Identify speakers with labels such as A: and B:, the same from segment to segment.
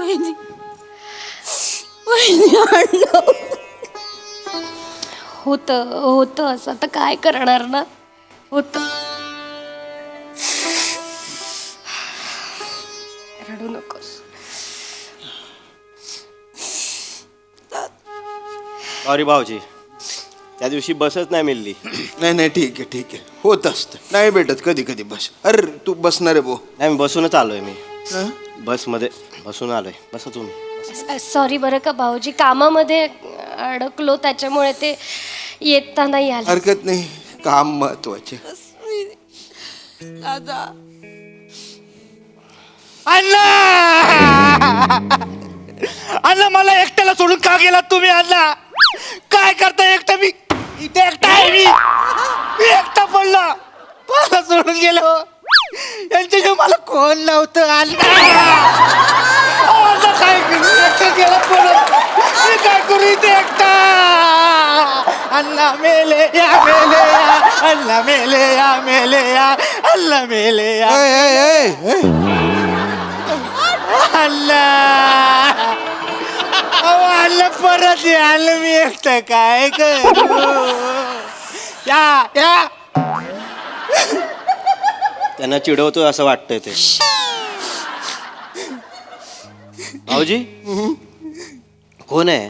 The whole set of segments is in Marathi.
A: वहिनी वहिनी अण्णा
B: होतं असं आता काय करणार ना. होतं. रडू नकोस.
C: सॉरी भाऊजी, त्या दिवशी बसच नाही मिळली.
D: नाही ठीक आहे होत असतं. नाही भेटत कधी कधी बस. अरे तू बसणार आहे भाऊ.
C: नाही मी बसूनच आलोय. मी
D: हं?
C: बसमध्ये बसून आलोय. बसा तुम्ही.
B: सॉरी बरं का भाऊजी, कामामध्ये अडकलो त्याच्यामुळे ते येता नाही आलं.
D: हरकत नाही, काम महत्वाचे.
A: दादा
E: अण्णा अण्णा मला एकट्याला सोडून का गेलात तुम्ही? अण्णा काय करता एकटा? मी इथे एकटा आहे. मी एकटा पडला, मला सोडून गेलो. यांच्याशिवाय मला कोण नव्हतं. अण्णा अण्णा काय करू? एकटा गेला पडत. मी काय करू इथे एकटा? अण्णा मेले या अण्णा मेले या अण्णा मेले या. अल्ला अल्ला परत आलं. मी एकटं काय करू? या
C: त्यांना चिडवतोय असं वाटतंय ते. भाऊजी कोण आहे?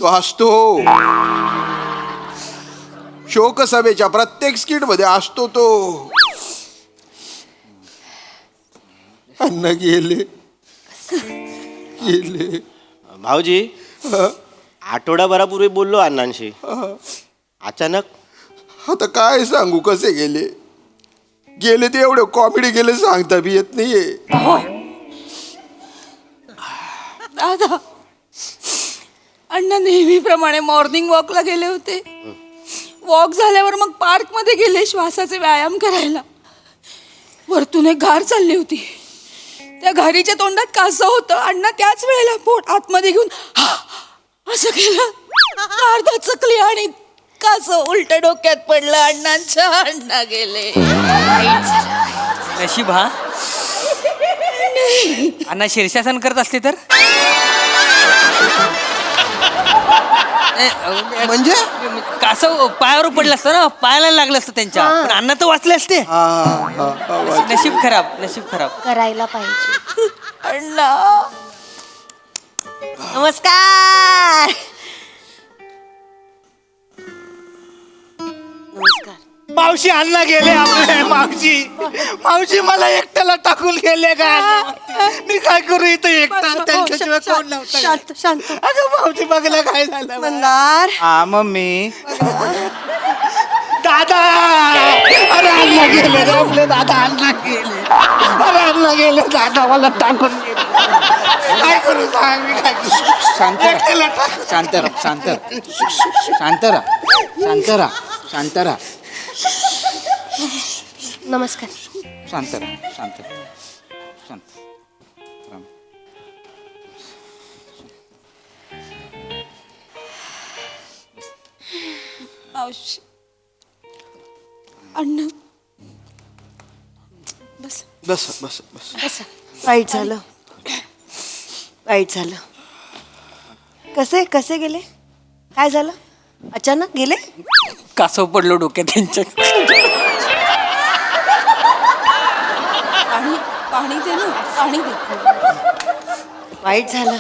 D: तो असतो शोकसभेच्या प्रत्येक स्किट मध्ये असतो तो. अन्न गेले.
C: भाऊजी आठवडाभरापूर्वी बोललो अण्णांशी. अचानक
D: आता काय सांगू कसे गेले ते एवढे कॉमेडी गेले सांगता बी येत नाहीये.
A: दादा अण्णा नेहमीप्रमाणे मॉर्निंग वॉकला गेले होते. वॉक झाल्यावर मग पार्क मध्ये गेले श्वासाचे व्यायाम करायला. वरतून एक घार चालली होती. त्या घारीच्या तोंडात कासव होतं. अण्णा त्याच वेळेला पोट आतमध्ये घेऊन असं केलं. अर्धा चकली आणि कासव उलट डोक्यात पडलं. अण्णा गेले.
F: नशीब हा. अण्णा शीर्षासन करत असते तर
D: म्हणजे
F: कासव पायावर पडलं असतं ना, पायाला लागलं असतं त्यांच्या. पण अण्णा तर वाचले असते. नशीब खराब.
B: करायला पाहिजे.
A: अण्णा
B: नमस्कार.
E: मावशी अण्णा गेले आपले. मावशी मला एकट्याला टाकून गेले का? मी काय करू इथं एकटा? त्यांच्याशिवाय कोण नव्हतं.
B: शांत
E: अगं मावशी बघला काय झालं?
B: मंदार.
E: हा मम्मी. दादा अरे अण्णा गेले रे आपले. दादा अण्णा गेले. दादा मला टाकून गेले. काय करू सांग? मी काय करू? एकट्याला टाकून.
G: शांत राहा.
B: नमस्कार.
G: शांत
A: मावशी अण्णा बस.
D: बस.
H: वाईट झालं. कसे गेले? काय झालं? अचानक गेले?
F: कासव पडलो डोक्यात त्यांच्या.
A: पाणी दे ना. पाणी दे.
H: वाईट झालं.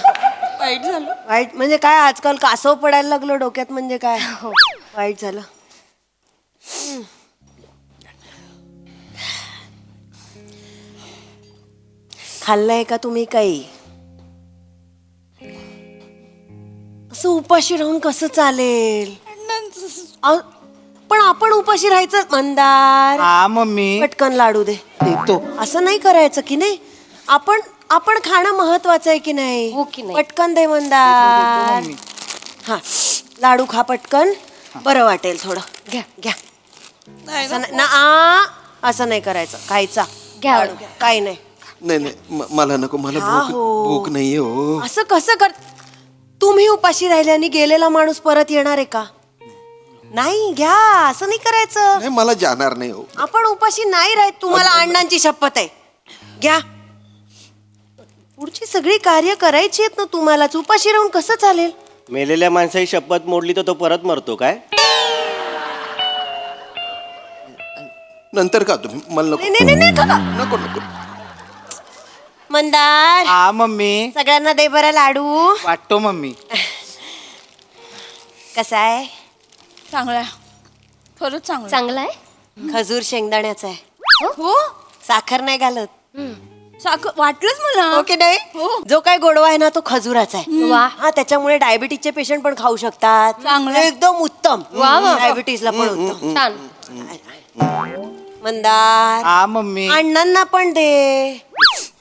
H: वाईट म्हणजे काय? आजकाल कासव पडायला लागलो डोक्यात म्हणजे काय? वाईट झालं. खाल्लंय का तुम्ही काही? असं उपाशी राहून कसं चालेल? पण आपण उपाशी राहायचं मंदार.
E: हा मम्मी.
H: पटकन लाडू दे.
E: देतो.
H: असं नाही करायचं की नाही. आपण खाणं महत्वाचं आहे की नाही?
B: हो की नाही?
H: पटकन दे मंदार. हा लाडू खा पटकन. बरं वाटेल थोडं. घ्या. असं नाही करायचं. खायचा
B: घ्या.
H: लाडू घ्या. काही नाही.
D: मला नको. मला
H: हा, हो.
D: भूक नाहीये हो.
H: असं कसं कर? तुम्ही उपाशी राहिल्याने गेलेला माणूस परत येणार आहे का? नाही. घ्या. असं नाही करायचं.
D: नाही मला जाणार नाही हो.
H: आपण उपाशी नाही राहत. तुम्हाला अण्णांची शपथ आहे. घ्या. पुढची सगळी कार्य करायची आहेत ना तुम्हालाच. उपाशी राहून कसं चालेल?
C: मेलेल्या माणसाची शपथ मोडली तर तो परत मरतो काय?
D: नंतर का तुम्ही मला नको
H: नाही, नाही, नाही, का?
D: नको नको.
H: मंदार,
E: हा मम्मी.
H: सगळ्यांना दे बरं लाडू.
E: वाटतो मम्मी.
H: कसा आहे?
A: चांगला आहे. खरंच चांगला
B: चांगला आहे.
H: खजूर शेंगदाण्याचा आहे.
A: हो
H: साखर नाही घालत.
A: साखर वाटलंच मला.
H: ओके नाही.
A: हो.
H: जो काय गोडवा आहे ना तो खजुराचा आहे.
B: वा.
H: हा, त्याच्यामुळे डायबिटीजचे पेशंट पण खाऊ शकतात.
A: चांगलं.
H: एकदम उत्तम.
B: वा, वा.
H: डायबिटीजला पण उत्तम.
B: छान.
H: मंदार,
E: हा मम्मी.
H: अण्णांना पण दे.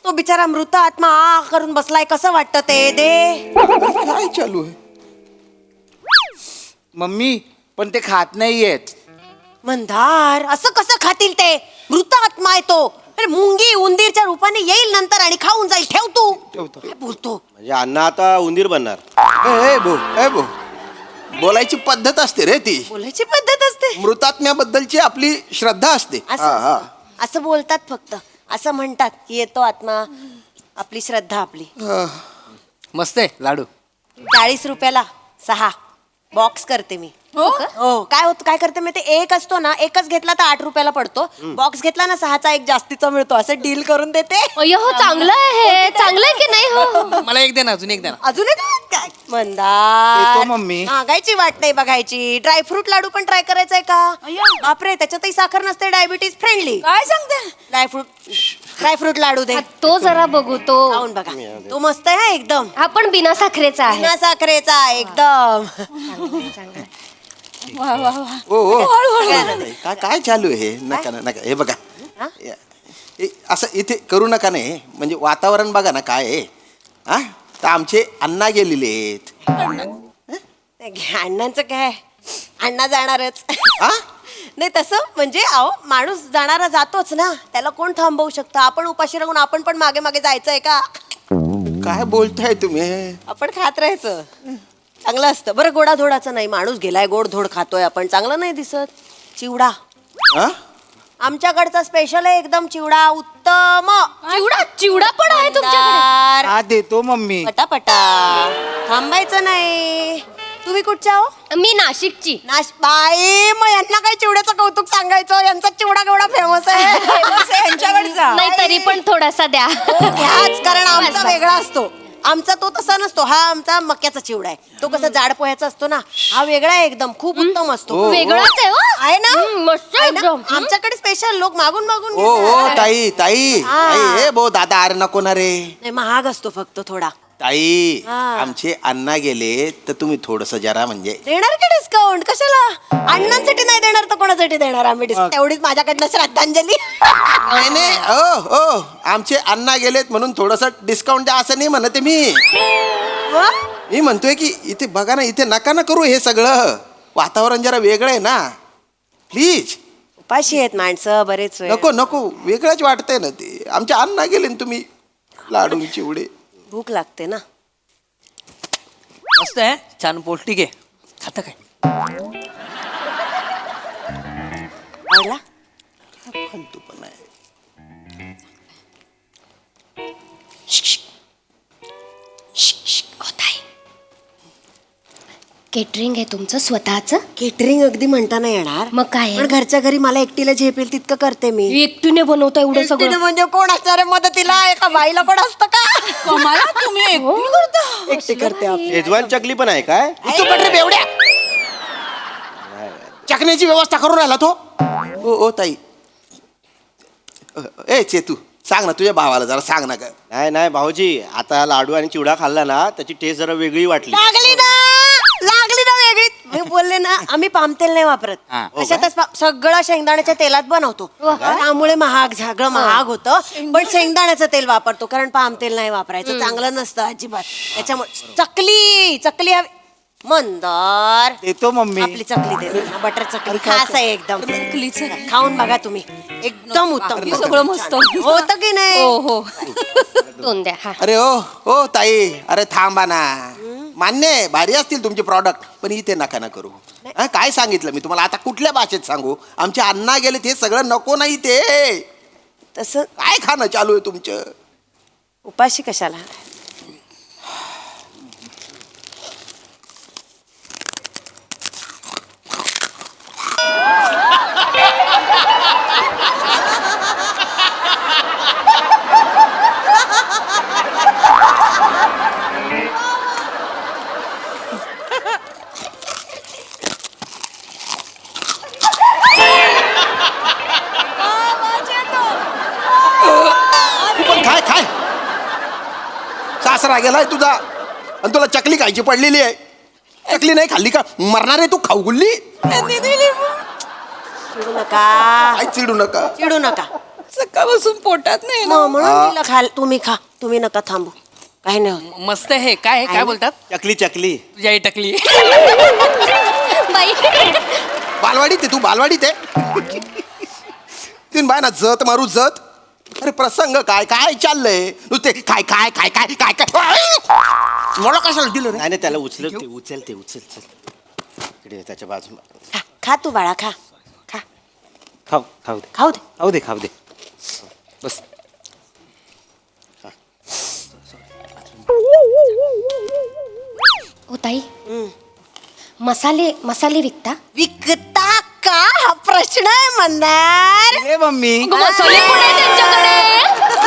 H: तो बिचारा मृत आत्मा आ करून बसलाय. कसं वाटतं ते? दे.
D: काय चालू आहे?
E: मम्मी पण ते खात नाहीयेत.
H: मंदार, असं कसं खातील ते? मृत आत्मा आहे तो. अरे मुंगी उंदीरच्या रूपाने येईल नंतर आणि खाऊन जाईल. ठेव तू. काय बोलतो?
C: म्हणजे अण्णा आता उंदीर बनणार.
D: ए भो बोलायची पद्धत असते रे ती.
H: बोलायची पद्धत असते.
D: मृतात्म्याबद्दलची आपली श्रद्धा असते.
H: असं असं बोलतात फक्त. असं म्हणतात की येतो आत्मा. आपली श्रद्धा आपली.
F: मस्त आहे लाडू.
H: 40 रुपयाला 6 बॉक्स करते मी.
A: हो
H: हो. काय करते मी ते? एक असतो ना, एकच घेतला तर 8 रुपयाला पडतो. बॉक्स घेतला ना 6चा एक जास्तीचा मिळतो. असं डील करून देते.
B: अय्यो, हो चांगलं आहे हे. चांगलं आहे की नाही? हो.
F: मला एक दे ना, अजून एक दे ना.
H: अजून एक काय? मंदार,
E: देतो मम्मी.
H: मागायची वाट नाही बघायची. ड्रायफ्रूट लाडू पण ट्राय करायचंय का? बापरे, त्याच्यातही साखर नसते. Diabetes friendly.
A: काय सांगते?
H: ड्रायफ्रूट लाडू दे.
B: हा, तो जरा बघू तो.
H: खाऊन बघा. तो मस्त आहे हा एकदम.
B: हा पण बिना साखरेचा आहे.
H: बिना साखरेचा एकदम.
A: वा वा वा.
D: ओ
H: सगळ्यांना दे.
D: काय काय चालू आहे? नका नका. हे बघा, असं इथे करू नका. नाही म्हणजे वातावरण बघा ना काय आहे. हा, तर आमचे अण्णा गेलेले आहेत.
H: अण्णांचं काय? अण्णा जाणारच.
D: हा?
H: नाही तसं म्हणजे अहो, माणूस जाणारा जातोच ना. त्याला कोण थांबवू शकतं? आपण उपाशी राहून आपण पण मागे मागे जायचंय का?
D: काय बोलताय तुम्ही?
H: आपण खात राहायचं. चांगलं असतं. बरं, गोडाधोडाचं नाही. माणूस गेलाय, गोडधोड खातोय आपण. चांगलं नाही दिसत. चिवडा
D: हा?
H: आमच्याकडचा स्पेशल आहे एकदम. चिवडा उत्तम.
B: चिवडा पण आहे तुमच्याकडे?
E: हा देतो मम्मी.
H: पटापटा. थांबायचं नाही. तुम्ही कुठच्या हो?
B: मी नाशिकची.
H: बाई, मग यांना काय चिवड्याचं कौतुक सांगायचं? यांचा चिवडा केवढा फेमस आहे.
A: यांच्याकडचा.
B: नाही तरी पण थोडासा द्या.
H: ह्याच कारण आमचा वेगळा असतो. आमचा तो तसा नसतो. हा आमचा मक्याचा चिवडा आहे. तो कसा जाड पोह्याचा असतो ना. हा वेगळा आहे एकदम. खूप उत्तम असतो.
B: वेगळाच आहे हो.
H: आहे ना?
B: मस्त
H: आहे ना?
B: एकदम.
H: आमच्याकडे स्पेशल लोक मागून मागून
D: ओ
H: घेतात.
D: ताई ताई
H: हा.
D: ताई, ए बो दादा, अरे नको ना रे.
H: नाही, महाग असतो फक्त थोडा.
D: ताई,
H: हा.
D: आमचे अण्णा गेले तर तुम्ही थोडस जरा म्हणजे
H: देणार का डिस्काउंट? कशाला? अण्णांसाठी नाही देणार तर कोणासाठी देणार आम्ही डिस्काउंट? एवढीच माझ्याकडनं श्रद्धांजली.
D: नाही नाही, ओ आमचे अण्णा गेलेत म्हणून थोडस डिस्काउंट द्या असं नाही म्हणते मी.
H: मग?
D: मी म्हणतोय की इथे बघा ना, इथे नका ना करू हे सगळं. वातावरण जरा वेगळं आहे ना. प्लीज
H: उपाशी आहेत माणसं बरेच वेळ.
D: नको नको, वेगळंच वाटतंय ना ते. आमचे अण्णा गेले न तुम्ही लाडू चिवडे.
H: भूक लागते ना.
F: मस्त आहे, छान पौष्टिक आहे. खाता काय?
H: आवडला?
D: फालतू पण आहे.
B: केटरिंग आहे तुमचं स्वतःचं?
H: केटरिंग अगदी म्हणता नाही येणार.
B: मग काय आहे?
H: पण घरच्या घरी मला एकटीला झेपेल तितकं करते मी.
B: एकटीने बनवता एवढं
H: एकटीने
B: सगळं?
H: म्हणजे कोण असणार आहे मदतीला? एका बाईला कोण असतं का?
A: कमाला तुम्ही एकटी करता.
H: एकटी करते आपली.
C: शेजवान चकली पण आहे काय?
D: चुपट रे बेवड्या. चकण्याची व्यवस्था करून राहिला तो. ओ ताई, ए चेतू, सांग ना तुझ्या भावाला जरा सांग ना का.
C: नाही नाही भाऊजी, आता लाडू आणि चिवडा खाल्ला ना त्याची टेस्ट जरा वेगळी वाटली.
H: लागली ना वेगळी. मी बोलले ना, आम्ही पामतेल नाही वापरत. अशातच सगळं शेंगदाण्याच्या तेलात बनवतो. त्यामुळे सगळं महाग होतं. पण शेंगदाण्याचं तेल वापरतो, कारण पामतेल नाही वापरायचं. चांगलं नसतं अजिबात. त्याच्यामुळे चकली हवी. मंदार,
E: देतो मम्मी.
H: आपली चकली दे. बटर चकली खास आहे एकदम. खाऊन बघा तुम्ही. एकदम उत्तम.
A: सगळं मस्त
H: होतं की नाही?
A: हो हो.
B: दोन द्या. हा.
D: अरे ओ ताई, अरे थांबा ना. मान्य आहे, भारी असतील तुमचे प्रॉडक्ट, पण इथे नका ना करू. हा, काय सांगितलं मी तुम्हाला? आता कुठल्या भाषेत सांगू? आमचे अण्णा गेले ते सगळं नको नाही ते.
H: तसं
D: काय खाणं चालू आहे तुमचं?
H: उपाशी कशाला?
D: तू पण खाय खाय. सासरा गेलाय तुझा आणि तुला चकली खायची पडलेली आहे. चकली नाही खाल्ली का मरणार आहे तू? खाऊ गुल्ली.
A: त्यांनी दिली मग.
H: चिडू नका,
D: काय चिडू नका.
H: चिडू नका.
A: सकाळपासून पोटात नाही ना.
H: म्हणून तिला खाल. तुम्ही खा, तुम्ही नका थांबू. काही नाही होत.
F: मस्त आहे काय काय बोलतात
C: चकली चकली
F: तुझी आई टकली
B: बाई
D: बालवाडीत आहे तू, बालवाडीत आहे. तीन बाय ना जत मारू जत. अरे प्रसंग काय काय चाललंय नुसते काय काय काय काय काय काय मला कशाला दिलं रे?
C: नाही नाही त्याला उचल उचल चल इकडे त्याच्या बाजूला
H: खा, खा तू बाळा, खा खा.
C: खाऊ खाऊ दे
H: खाऊ दे.
C: खाऊ दे खाऊ दे बस.
B: ओ ताई मसाले मसाले विकता?
H: विकता का हा प्रश्न आहे मंदार.
E: ए मम्मी
B: मसाले कोण आहे त्यांच्याकडे?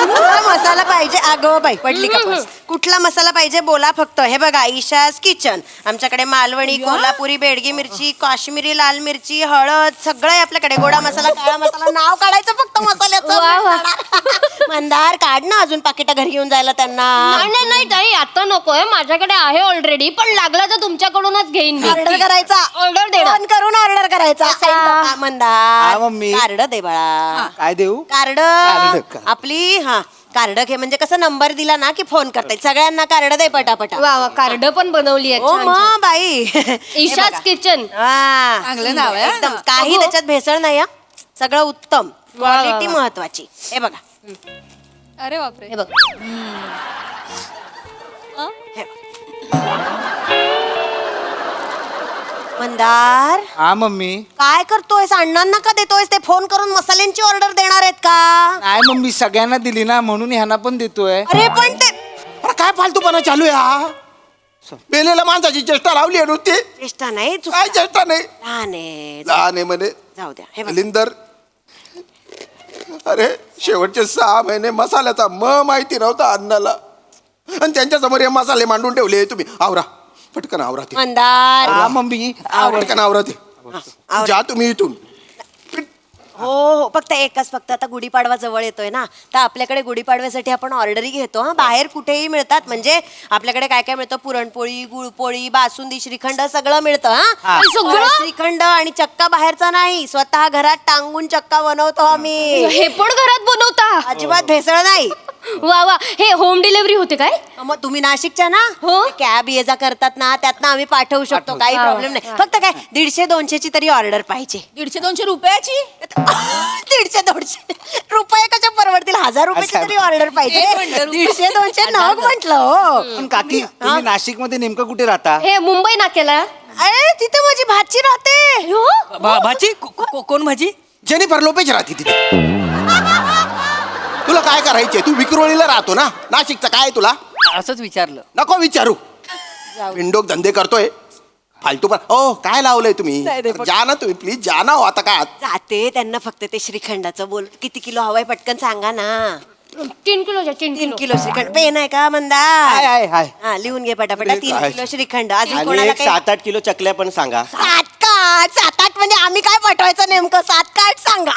H: कुठला मसाला पाहिजे? अगं बाई पडली का पस? कुठला मसाला पाहिजे बोला फक्त. हे बघा ईशाज किचन. आमच्याकडे मालवणी, कोल्हापुरी, बेडगी मिरची, काश्मीरी लाल मिरची, हळद सगळं आहे आपल्याकडे. गोडा मसाला, काळा मसाला, नाव काढायचं फक्त मसाल्याचं.
B: वा, वा.
H: मंदार काढ ना अजून पाकिटा घरी घेऊन जायला त्यांना.
B: नाही नाही ताई आता नकोय, माझ्याकडे आहे ऑलरेडी. पण लागला तर तुमच्याकडूनच घेईन मी.
H: ऑर्डर करायचा.
B: ऑर्डर देणार.
H: फोन करून ऑर्डर करायचा.
E: हा,
H: मंदार
E: मम्मी.
H: कार्ड दे बाळा.
E: काय देऊ?
H: Card
E: card.
H: आपली हा कार्ड घे. म्हणजे कसं नंबर दिला ना की फोन करता येईल. सगळ्यांना कार्ड दे पटापटा.
B: वा वा कार्ड पण बनवली
H: ओ
B: आहे
H: मा बाई.
B: ईशाज किचन.
H: हा.
A: चांगलं नाव आहे, हा.
H: एकदम काही त्याच्यात भेसळ नाही हा. सगळं उत्तम. क्वालिटी महत्वाची. हे बघा.
A: अरे बापरे.
B: हे बघ
H: हे बघ. मंदार
E: हा मम्मी.
H: काय करतोयस? अण्णांना का देतोयस? ते फोन करून मसाल्यांची ऑर्डर देणार आहेत का?
E: नाही मम्मी सगळ्यांना दिली ना म्हणून ह्यांना पण देतोय.
H: अरे पण ते
D: अरे काय फालतूपणा चालू आहे हा? मेलेल्या माणसाची चेष्टा लावली आहे नुसती.
H: चेष्टा नाही
D: काय चेष्टा नाही?
H: लहान आहे.
D: लहान आहे म्हणे.
H: जाऊ द्या. हे बघ.
D: लिंदर अरे शेवटचे 6 महिने मसाल्याचा माहिती नव्हता अण्णाला आणि त्यांच्या समोर हे मसाले मांडून ठेवले. तुम्ही आवरा पटकन आवरा ते.
H: मंदार
E: हा मम्मी.
D: पटकन आवरा ते.
H: आवरा.
D: जा तुम्ही इथून.
H: हो हो फक्त आता गुढीपाडवा जवळ येतोय ना, तर आपल्याकडे गुढीपाडव्यासाठी आपण ऑर्डरही घेतो. हा बाहेर कुठेही मिळतात. म्हणजे आपल्याकडे काय काय मिळतं? पुरणपोळी, गुळपोळी, बासुंदी, श्रीखंड सगळं मिळतं. हा
B: सगळं?
H: श्रीखंड आणि चक्का बाहेरचा नाही, स्वतः घरात टांगून चक्का बनवतो आम्ही.
B: हे पण घरात बनवता?
H: अजिबात भेसळ नाही.
B: वा वा. हे होम डिलिव्हरी होते काय?
H: मग तुम्ही नाशिकच्या ना?
B: हो.
H: कॅब ये जा करतात ना, त्यातनं आम्ही पाठवू शकतो. काही प्रॉब्लेम नाही. फक्त काय 150-200 ची तरी ऑर्डर पाहिजे.
A: 150-200 रुपयाची?
H: 150-200 रुपये कशा परवडतील? 1000 रुपयाची तरी ऑर्डर पाहिजे.
A: एक मिनिट,
H: 150-200 नग म्हटलं हो.
E: पण काकी तुम्ही नाशिक मध्ये नेमकं कुठे राहता?
B: हे मुंबई नाक्याला.
H: अरे तिथे माझी भाची राहते.
B: हो?
F: भाजी कोण भाजी?
D: जेनिफर लोपेज राहते तिथे. तुला काय करायचे? तू विक्रोळीला राहतो ना, नाशिकचं काय तुला?
F: असंच विचारलं.
D: नको विचारू. विंडोक धंदे करतोय फालतू. पण ओ काय लावलंय तुम्ही?
H: नाही, नाही,
D: जा ना तुम्ही प्लीज, जा ना हो आता काय.
H: जाते त्यांना फक्त ते श्रीखंडाचं बोल. किती किलो हवाय पटकन सांगा ना.
B: 3 किलोच्या
H: 3 किलो श्रीखंड. पेन आहे का मंदार?
E: हाय हाय.
H: हा लिहून घे पटापटा. 3
D: काय?
H: किलो श्रीखंड. अजून
C: आणि
H: कोणाला
C: एक
H: काही?
C: 7-8 किलो चकल्या पण सांगा.
H: 7-8 म्हणजे आम्ही काय पाठवायचं नेमकं? 7-8 सांगा.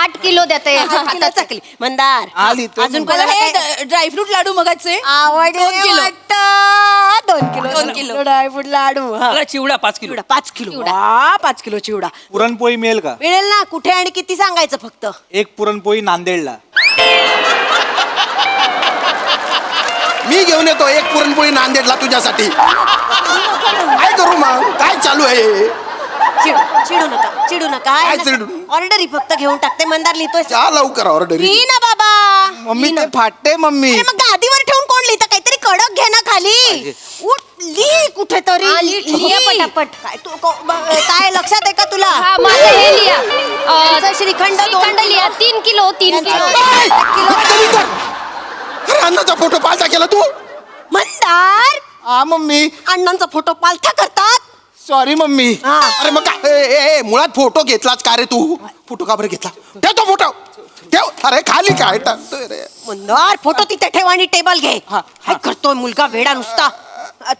B: 8 किलो देते.
H: 8 किलो चकली. मंदार
E: आली तो.
H: अजून
A: मला
H: कोणाला
A: हे
H: काही?
A: ड्रायफ्रूट लाडू मगाचे
H: आवडले
A: 2 किलो.
H: वाटतं. 2 किलो.
A: 2 किलो.
H: ड्रायफ्रूट लाडू. हा.
F: मला चिवडा 5 किलो.
H: चिवडा 5 किलो. वा, 5 किलो चिवडा
G: पुरणपोळी मिळेल का?
H: मिळेल ना. कुठे आणि किती सांगायचं फक्त.
G: एक पुरणपोळी नांदेडला.
D: मी घेऊन येतो एक पुरणपोळी नांदेडला तुझ्यासाठी. काय करू मग? काय चालू आहे?
H: चिडू नका, चिडू नका.
D: काय चिडू?
H: ऑर्डर फक्त घेऊन टाकते. मंदार लिहितोय.
D: जा लवकर ऑर्डर.
H: लिही ना बाबा.
E: मम्मी ते फाटते मम्मी.
H: अरे मग गादीवर ठेवून कोण लिहितं? काहीतरी कडक घे ना खाली. उठ लिही कुठेतरी.
B: हा, लिही पटापट.
H: काय तू काय लक्षात आहे का तुला?
B: हा माझं हे लिहा.
H: त्यांचं श्रीखंड 2
B: श्रीखंड लिहा 3 किलो. 3 किलो.
H: किलो.
D: अरे अण्णाचा फोटो पालथा केला तू.
H: मंदार
E: हा मम्मी
H: अण्णांचा फोटो पालथा करतात.
E: Sorry mummy.
H: हा.
D: अरे मग काय मुळात फोटो घेतलाच का रे तू? फोटो का बरं घेतला? ठेव तो फोटो ठेव. अरे खाली काय टाकतोय रे?
H: मंदार फोटो तिथे ठेव आणि टेबल घे. काय करतोय मुलगा वेडा नुसता.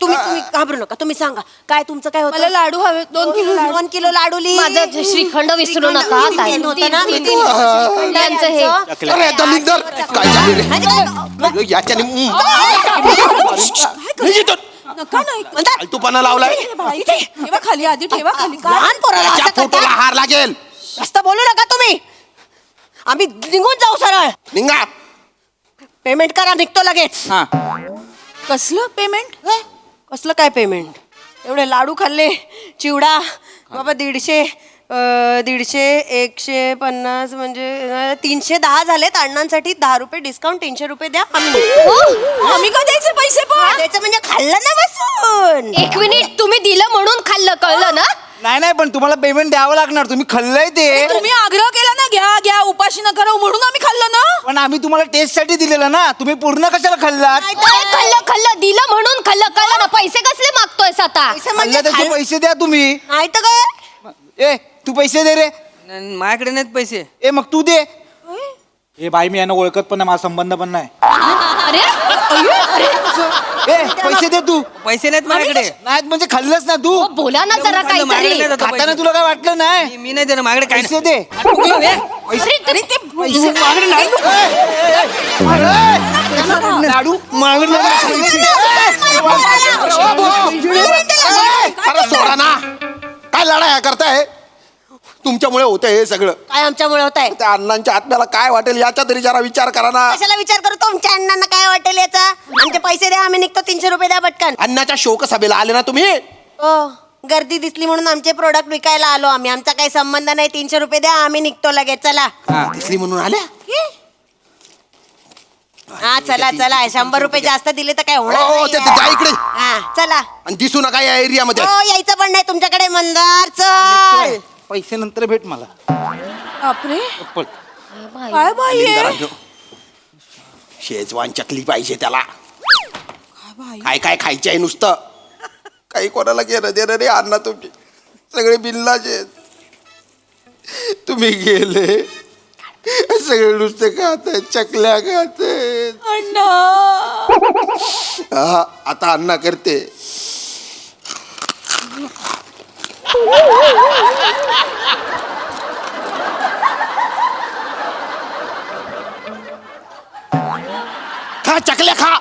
H: तुम्ही घाबरू नका, तुम्ही सांगा काय तुमचं काय
A: मला
H: होतं.
A: लाडू हवे 2 किलो लाडू.
H: 2 किलो लाडूली.
B: माझं श्रीखंड विसरू नका.
H: तीन होतं ना?
B: तीन.
H: तीन.
B: श्रीखंडांचं हे.
D: अरे दलिंदर काय झाले रे? अरे, याच्याने
A: नका नाही
D: फालतूपणा लावलाय.
A: बाई, ठेवा खाली आधी ठेवा खाली. काय
H: लहान पोराला
D: त्याच्या
H: असं
D: फोटोला
H: करता?
D: हार लागेल.
H: जास्त बोलू नका तुम्ही. आम्ही निघून जाऊ सरळ.
D: निघा.
H: पेमेंट करा, निघतो लगेच.
E: हा
A: कसलं पेमेंट?
H: कसलं काय पेमेंट? एवढे लाडू खाल्ले, चिवडा बाबा 150 150 म्हणजे 310 झालेत. अण्णांसाठी 10 रुपये डिस्काउंट. 300 रुपये द्या. आम्ही
A: आम्ही का द्यायचे पैसे पण?
H: द्यायचं म्हणजे खाल्लं ना बसून.
B: 1 मिनिट, तुम्ही दिलं म्हणून खाल्लं, कळलं ना?
E: नाही पण तुम्हाला पेमेंट द्यावं लागणार. तुम्ही खाल्लंय ते.
A: तुम्ही आग्रह केला ना, घ्या घ्या उपाशी नका राहू म्हणून आम्ही खाल्लं ना.
E: पण आम्ही तुम्हाला टेस्ट साठी दिलेलं ना. तुम्ही पूर्ण कशाला खाल्लात?
B: खाल्लं दिलं म्हणून खाल्लं, कळलं ना? पैसे कसले मागतोयस आता?
H: पैसे म्हणजे
E: खाल्लं त्याचे पैसे द्या तुम्ही.
H: नाही तर काय.
E: ए तू पैसे दे रे.
F: माझ्याकडे नाहीत पैसे.
E: ए मग तू दे. ए बाई मी यांना ओळखत पण नाही, माझा संबंध पण नाही.
B: अरे
E: ए पैसे दे तू.
F: पैसे नाहीत माझ्याकडे.
E: नाहीत म्हणजे खाल्लंच ना तू.
B: बोला ना जरा
F: माझ्याकडे
B: काहीतरी.
F: नाही जात
E: खाताना
F: पैसे.
E: तुला काय वाटलं नाही?
F: मी नाही देणार माझ्याकडे काय
E: पैसे दे.
A: अरे ते
E: लाडू मागणं
D: अरे सोडा ना. काय लढाया करताय? तुमच्यामुळे होतंय हे सगळं.
H: काय आमच्यामुळे होत आहे?
D: त्या अण्णांच्या आत्म्याला काय वाटेल याचा तरी जरा विचार करा ना.
H: कशाला विचार करू? तुमच्या अण्णांना काय वाटेल याचा? आमचे पैसे द्या, आम्ही निघतो. 300 रुपये द्या पटकन.
D: अण्णाच्या शोक सभेला आले ना तुम्ही.
H: हो गर्दी दिसली म्हणून आमचे प्रोडक्ट विकायला आलो आम्ही. आमचा काही संबंध नाही. 300 रुपये द्या, आम्ही निघतो लगेच. चला
D: दिसली म्हणून आल्या.
H: हा चला चला. 100 रुपये जास्त दिले तर काय होणार
D: हो,
H: नाही.
D: ते जा इकडे.
H: हा चला.
D: आणि दिसू नका या एरियामध्ये.
H: हो यायचं पण नाही तुमच्याकडे. मंदार चल.
E: पैसे नंतर भेट मला.
A: बापरे
E: चप्पल.
A: काय बाई आहे?
D: शेजवान चकली पाहिजे त्याला. काय काय खायचं आहे नुसतं. काही कोणाला घेणं देणं नाही. अण्णा तुमचे सगळे बिल्लाचे. तुम्ही गेले सगळे नुसते खात आहेत, चकल्या खात आहेत.
A: अण्णा
D: हा, आता अण्णा करते. खा चकल्या खा.